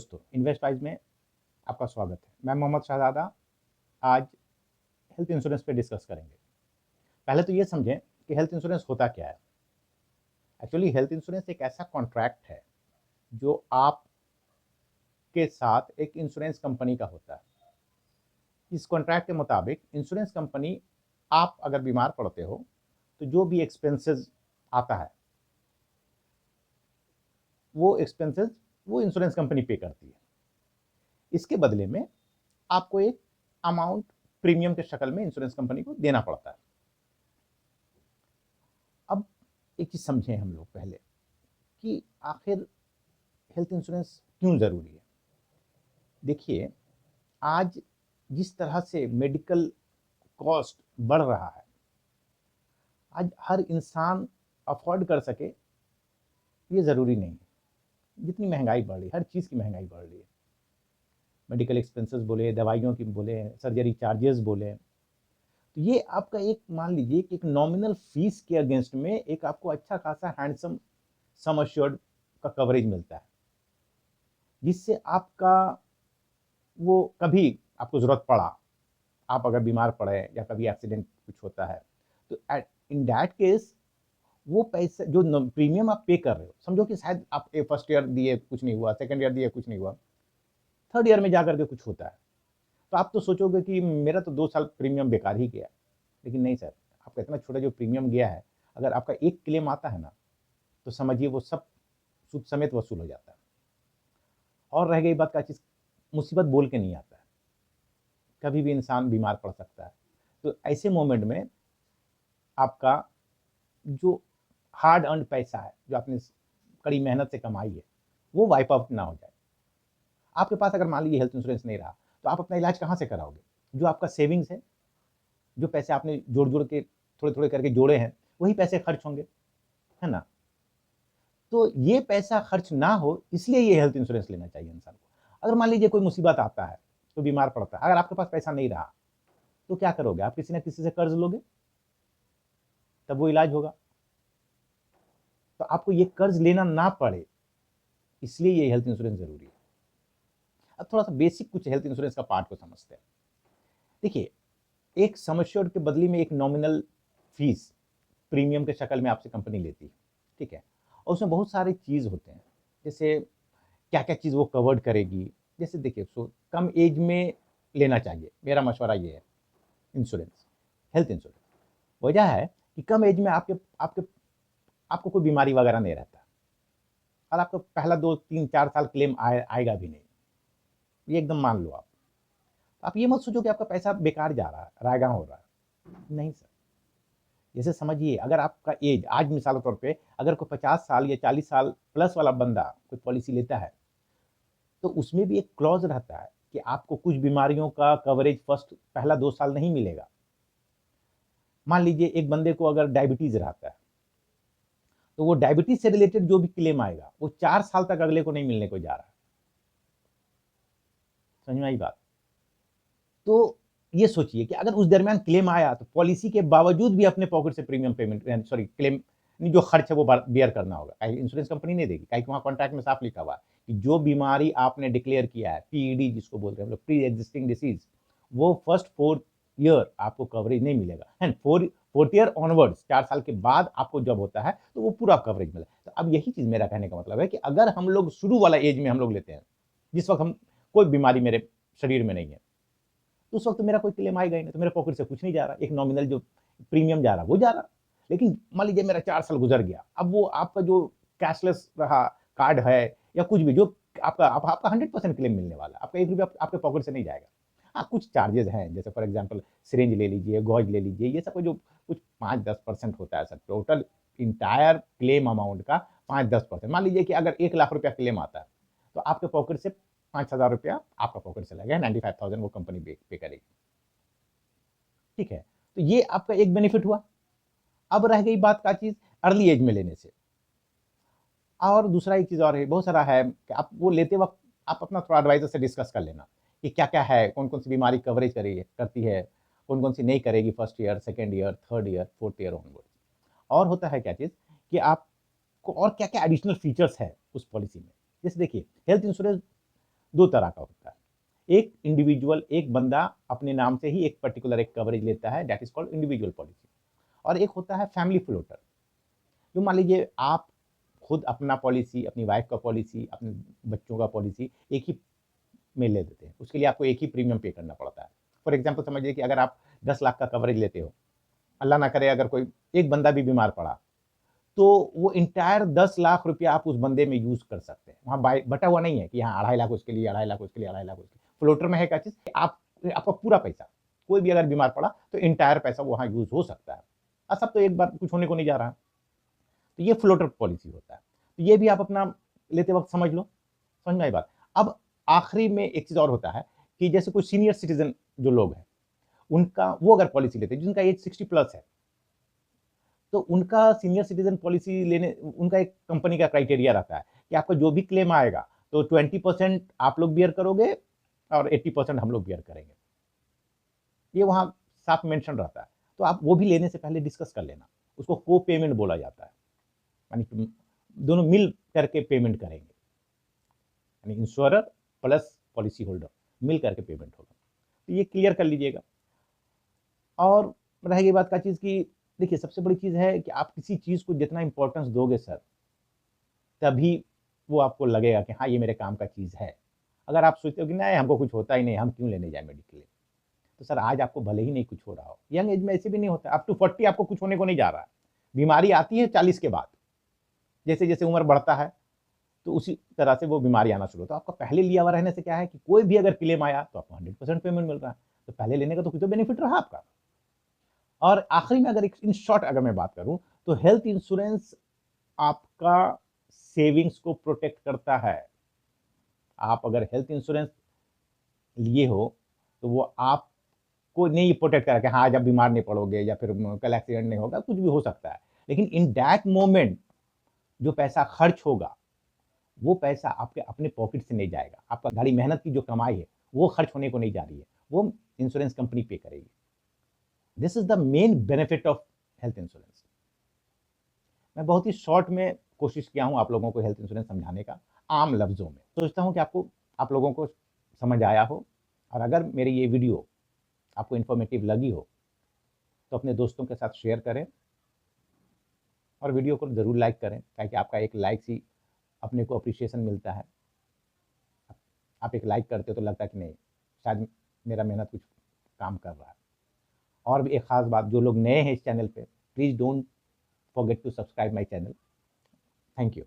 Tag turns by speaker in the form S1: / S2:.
S1: दोस्तों, इन्वेस्टवाइज में आपका स्वागत है। मैं मोहम्मद शहजादा आज हेल्थ इंश्योरेंस पे डिस्कस करेंगे। पहले तो ये समझें कि हेल्थ इंश्योरेंस होता क्या है। एक्चुअली हेल्थ इंश्योरेंस एक ऐसा कॉन्ट्रैक्ट है जो आपके साथ एक इंश्योरेंस कंपनी का होता है। इस कॉन्ट्रैक्ट के मुताबिक इंश्योरेंस कंपनी, आप अगर बीमार पड़ते हो तो जो भी एक्सपेंसेस आता है वो एक्सपेंसेस वो इंश्योरेंस कंपनी पे करती है। इसके बदले में आपको एक अमाउंट प्रीमियम के शक्ल में इंश्योरेंस कंपनी को देना पड़ता है। अब एक चीज समझें हम लोग पहले कि आखिर हेल्थ इंश्योरेंस क्यों जरूरी है। देखिए, आज जिस तरह से मेडिकल कॉस्ट बढ़ रहा है, आज हर इंसान अफोर्ड कर सके ये जरूरी नहीं है। जितनी महंगाई बढ़ रही है, हर चीज की महंगाई बढ़ रही है। मेडिकल एक्सपेंसेस बोले, दवाइयों की बोले, सर्जरी चार्जेस बोले, तो ये आपका एक, मान लीजिए कि एक नॉमिनल फीस के अगेंस्ट में एक आपको अच्छा खासा हैंडसम सम अश्योर्ड का कवरेज मिलता है, जिससे आपका वो कभी आपको जरूरत पड़ा, आप अगर बीमार पड़े या कभी एक्सीडेंट कुछ होता है, तो इन दैट केस वो पैसे जो प्रीमियम आप पे कर रहे हो, समझो कि शायद आप फर्स्ट ईयर दिए कुछ नहीं हुआ, सेकंड ईयर दिए कुछ नहीं हुआ, थर्ड ईयर में जाकर के कुछ होता है, तो आप तो सोचोगे कि मेरा तो 2 साल प्रीमियम बेकार ही गया। लेकिन नहीं सर, आपका इतना छोटा जो प्रीमियम गया है, अगर आपका एक क्लेम आता है ना, तो समझिए वो सब सूद समेत वसूल हो जाता है। और रह गई बात का चीज, मुसीबत बोल के नहीं आता है, कभी भी इंसान बीमार पड़ सकता है। तो ऐसे मोमेंट में आपका जो हार्ड अर्न पैसा है, जो आपने कड़ी मेहनत से कमाई है, वो वाइप आउट ना हो जाए। आपके पास अगर मान लीजिए हेल्थ इंश्योरेंस नहीं रहा, तो आप अपना इलाज कहाँ से कराओगे? जो आपका सेविंग्स है, जो पैसे आपने जोड़ जोड़ के थोड़े थोड़े करके जोड़े हैं, वही पैसे खर्च होंगे, है ना। तो ये पैसा खर्च ना हो, इसलिए ये हेल्थ इंश्योरेंस लेना चाहिए इंसान को। अगर मान लीजिए कोई मुसीबत आता है, तो बीमार पड़ता है, अगर आपके पास पैसा नहीं रहा तो क्या करोगे? आप किसी ना किसी से कर्ज लोगे, तब वो इलाज होगा। तो आपको ये कर्ज लेना ना पड़े, इसलिए ये हेल्थ इंश्योरेंस जरूरी है। अब थोड़ा सा बेसिक कुछ हेल्थ इंश्योरेंस का पार्ट को समझते हैं। देखिए, एक सम एश्योर्ड के बदले में एक नॉमिनल फीस प्रीमियम के शक्ल में आपसे कंपनी लेती है, ठीक है। और उसमें बहुत सारी चीज होते हैं, जैसे क्या क्या चीज वो कवर्ड करेगी। जैसे देखिए, कम एज में लेना चाहिए, मेरा मशवरा ये है। इंश्योरेंस, हेल्थ इंश्योरेंस, वजह है कि कम एज में आपके आपके आपको कोई बीमारी वगैरह नहीं रहता, और आपको पहला 2 3 4 साल क्लेम आएगा भी नहीं, ये एकदम मान लो। आप ये मत सोचो कि आपका पैसा बेकार जा रहा है, रायगा हो रहा है, नहीं सर। जैसे समझिए, अगर आपका एज आज मिसाल के तौर पे अगर कोई 50 साल या 40 साल प्लस वाला बंदा कोई पॉलिसी लेता है, तो उसमें भी एक क्लॉज रहता है कि आपको कुछ बीमारियों का कवरेज फर्स्ट पहला 2 साल नहीं मिलेगा। मान लीजिए एक बंदे को अगर डायबिटीज रहता है, तो वो डायबिटीज से रिलेटेड जो भी क्लेम आएगा वो 4 साल तक अगले को नहीं मिलने को जा रहा है। समझ में आई बात? तो ये सोचिए कि अगर उस दरमियान क्लेम आया, तो पॉलिसी के बावजूद भी अपने पॉकेट से प्रीमियम पेमेंट, सॉरी क्लेम जो खर्च है वो बियर करना होगा, इंश्योरेंस कंपनी नहीं देगी। कहीं वहां कॉन्ट्रैक्ट में साफ लिखा हुआ है कि जो बीमारी आपने डिक्लेयर किया है, पीईडी जिसको बोलते हैं हम लोग, प्री एग्जिस्टिंग डिसीज, वो फर्स्ट 4 ईयर आपको कवरेज नहीं मिलेगा, एंड फोर्थ ईयर ऑनवर्ड्स, 4 साल के बाद आपको जब होता है तो वो पूरा कवरेज मिला। तो अब यही चीज मेरा कहने का मतलब है कि अगर हम लोग शुरू वाला एज में हम लोग लेते हैं, जिस वक्त हम कोई बीमारी मेरे शरीर में नहीं है, तो उस वक्त तो मेरा कोई क्लेम आएगा ही नहीं, तो मेरे पॉकेट से कुछ नहीं जा रहा, एक नॉमिनल जो प्रीमियम जा रहा वो जा रहा। लेकिन मान लीजिए मेरा 4 साल गुजर गया, अब वो आपका जो कैशलेस रहा कार्ड है या कुछ भी, जो आपका 100% क्लेम मिलने वाला, आपका 1 रुपया आपके पॉकेट से नहीं जाएगा। हाँ, कुछ चार्जेस हैं, जैसे फॉर एग्जाम्पल सिरिंज ले लीजिए, गॉज ले लीजिए, ये सब जो कुछ 5-10% होता है sir, total entire claim amount का 5-10%। मान लीजिए कि अगर 1 लाख रुपया क्लेम आता है, तो आपके पॉकेट से 5,000 रुपया आपका पॉकेट से लगेगा, 95,000 वो कंपनी पे करेगी, ठीक है। तो ये आपका एक बेनिफिट हुआ। अब रह गई बात का चीज अर्ली एज में लेने से। और दूसरा एक चीज और है, बहुत सारा है कि आप वो लेते वक्त आप अपना थोड़ा एडवाइजर से डिस्कस कर लेना कि क्या क्या है, कौन कौन सी बीमारी कवरेज करेगी, करती है, कौन कौन सी नहीं करेगी, first year, second year, third year, fourth year onward. और होता है क्या चीज कि आपको और क्या क्या एडिशनल फीचर्स है उस पॉलिसी में। जैसे देखिए, हेल्थ इंश्योरेंस दो तरह का होता है। एक इंडिविजुअल, एक बंदा अपने नाम से ही एक पर्टिकुलर एक कवरेज लेता है, that is called individual policy. और एक होता है फैमिली फ्लोटर। जो मान लीजिए आप खुद अपना पॉलिसी, अपनी वाइफ का पॉलिसी, अपने बच्चों का पॉलिसी एक ही में ले देते हैं, उसके लिए आपको एक ही प्रीमियम पे करना पड़ता है। फॉर एग्जाम्पल समझिए कि अगर आप 10 लाख का कवरेज लेते हो, अल्लाह ना करे अगर कोई एक बंदा भी बीमार पड़ा, तो वो इंटायर 10 लाख रुपया आप उस बंदे में यूज कर सकते हैं। वहां बटा हुआ नहीं है कि यहाँ 2.5 लाख उसके लिए, 2.5 लाख उसके लिए, 2.5 लाख उसके लिए। फ्लोटर में है क्या चीज, आपका पूरा पैसा, कोई भी अगर बीमार पड़ा तो इंटायर पैसा वहां यूज हो सकता है। सब तो एक बार कुछ होने को नहीं जा रहा है, तो ये फ्लोटर पॉलिसी होता है। तो ये भी आप अपना लेते वक्त समझ लो, समझ में आई बात। अब आखिरी में एक चीज और होता है कि जैसे कोई सीनियर सिटीजन जो लोग हैं, उनका वो अगर पॉलिसी लेते हैं, जिनका एज 60+ है, तो उनका सीनियर सिटीजन पॉलिसी लेने, उनका एक कंपनी का क्राइटेरिया रहता है कि आपका जो भी क्लेम आएगा तो 20% आप लोग बियर करोगे और 80% हम लोग बियर करेंगे। ये वहां साफ मेंशन रहता है। तो आप वो भी लेने से पहले डिस्कस कर लेना। उसको को पेमेंट बोला जाता है, यानी दोनों मिल करके पेमेंट करेंगे, यानी इंश्योरर प्लस पॉलिसी होल्डर मिल करके पेमेंट होगा। तो ये क्लियर कर लीजिएगा। और रहेगी बात का चीज की, देखिए सबसे बड़ी चीज है कि आप किसी चीज को जितना इंपॉर्टेंस दोगे सर, तभी वो आपको लगेगा कि हाँ ये मेरे काम का चीज है। अगर आप सोचते हो कि नहीं हमको कुछ होता ही नहीं, हम क्यों लेने जाए मेडिकल, तो सर आज आपको भले ही नहीं कुछ हो रहा हो, यंग एज में ऐसे भी नहीं होता, अप टू 40 आपको कुछ होने को नहीं जा रहा है। बीमारी आती है 40 के बाद, जैसे जैसे उम्र बढ़ता है तो उसी तरह से वो बीमारी आना शुरू होता है। तो आपका पहले लिया हुआ रहने से क्या है कि कोई भी अगर क्लेम आया तो आपको 100% पेमेंट मिल रहा है, तो पहले लेने का तो कुछ तो बेनिफिट रहा आपका। और आखिरी में अगर इन शॉर्ट अगर मैं बात करूं, तो हेल्थ इंश्योरेंस आपका सेविंग्स को प्रोटेक्ट करता है। आप अगर हेल्थ इंश्योरेंस लिए हो तो वो आपको नहीं प्रोटेक्ट करा कि हाँ जब बीमार नहीं पड़ोगे या फिर कल एक्सीडेंट नहीं होगा, कुछ भी हो सकता है, लेकिन इन दैट मोमेंट जो पैसा खर्च होगा वो पैसा आपके अपने पॉकेट से नहीं जाएगा। आपका गाड़ी मेहनत की जो कमाई है वो खर्च होने को नहीं जा रही है, वो इंश्योरेंस कंपनी पे करेगी। This is the main benefit of health insurance. मैं बहुत ही शॉर्ट में कोशिश किया हूं आप लोगों को हेल्थ इंश्योरेंस समझाने का, आम लफ्जों में। सोचता हूं कि आप लोगों को समझ आया हो। और अगर मेरी ये वीडियो आपको इन्फॉर्मेटिव लगी हो तो अपने दोस्तों के साथ शेयर करें और वीडियो को जरूर लाइक करें, ताकि आपका एक लाइक ही अपने को अप्रिशिएशन मिलता है। आप एक लाइक करते हो तो लगता है कि नहीं शायद मेरा मेहनत कुछ काम कर रहा है। और भी एक खास बात, जो लोग नए हैं इस चैनल पे, please don't forget to subscribe my channel. Thank you.